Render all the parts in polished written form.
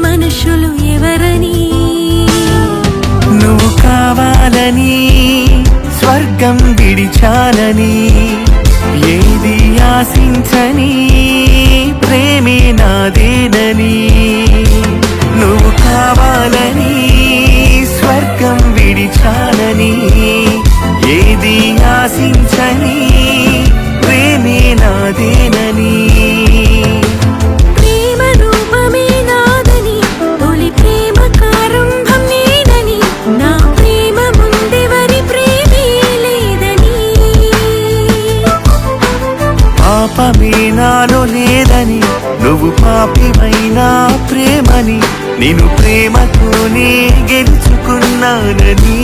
మనుషులు ఎవరని నువ్వు కావాలని స్వర్గం విడిచాలని ఏది ఆశించని ప్రేమే నాదేనని నువ్వు కావాలని స్వర్గం విడిచాలని ఏది ఆశించని ప్రేమే నాదేనని పాపమే నాలో లేదని నువ్వు పాపిమైనా ప్రేమని నేను ప్రేమతోనే గెలుచుకున్నానని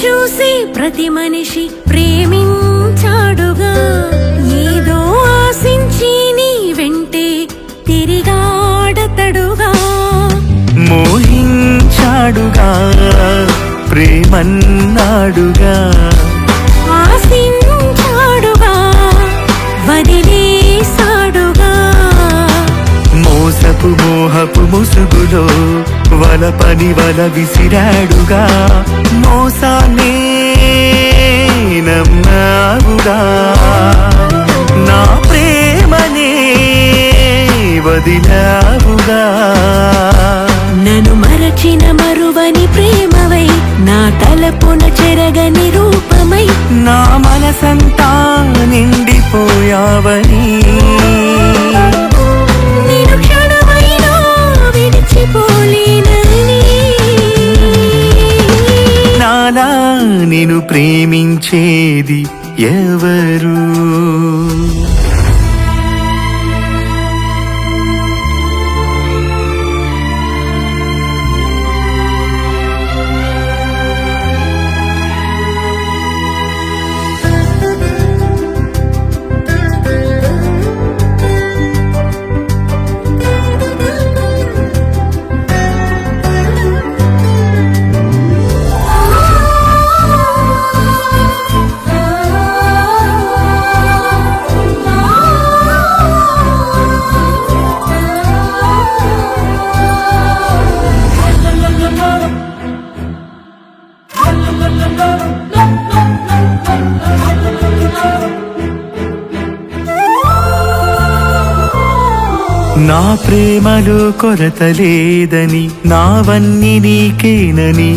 చూసి ప్రతి మనిషి ప్రేమించాడుగా ఏదో ఆశించి నీ వెంటే తిరిగాడతడుగా మోహించాడుగా ప్రేమన్నాడుగా ఆశించాడుగా వదిలేసాడుగా మోసపు మోహపు ముసుగులో వలపని వల విసిరాడుగా మోసాన్నే నమ్మావుగా నా ప్రేమనే వదిలావుగా నన్ను మరచిన మరువని ప్రేమవై నా తలపున చెరగని రూపమై నా మనసంతా నిండిపోయావని నేను క్షణమైనా విడిచిపోలేనని నాలా నేను ప్రేమించేది ఎవరు నా ప్రేమలో కొరత లేదని నావన్నీ నీకేనని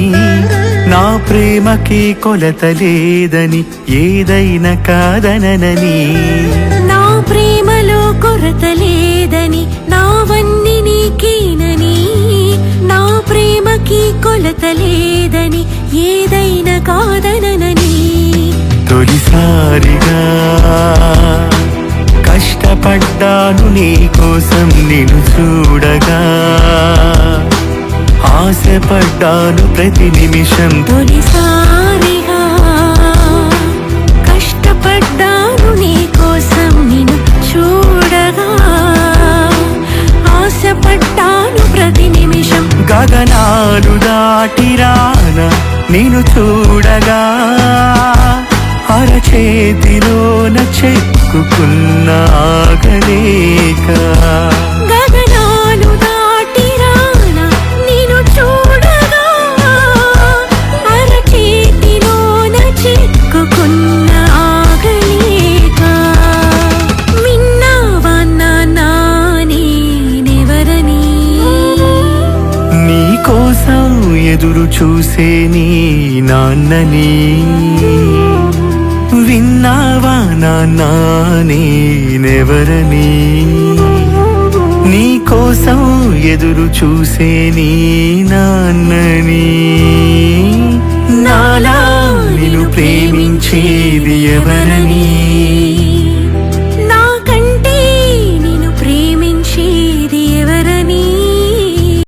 నా ప్రేమకి కొలత లేదని ఏదైనా కాదనని నా ప్రేమలో కొరత లేదని నావన్నీ నీకేనని నా ప్రేమకి కొలత లేదని ఏదైనా కాదనని తొలిసారిగా కష్టపడ్డాను నీ కోసం నిన్ను చూడగా ఆశపడ్డాను ప్రతి నిమిషం తొలిసారిగా కష్టపడ్డాను నీ కోసం నిన్ను చూడగా ఆశపడ్డాను ప్రతి నిమిషం గగనాలు దాటిరాన నిన్ను చూడగా అరచేతిలోన చెక్కుకున్న ఆగలేక గగనాలు దాటిరాన నిన్ను చూడగా అరచేతిలోన చెక్కుకున్న ఆగలేక ఎదురు చూసే నీ నాన్నని విన్నావా నాన్న నేనెవరని నీ కోసం ఎదురు చూసే నీ నాన్నని నాలా నిన్ను ప్రేమించేది ఎవరని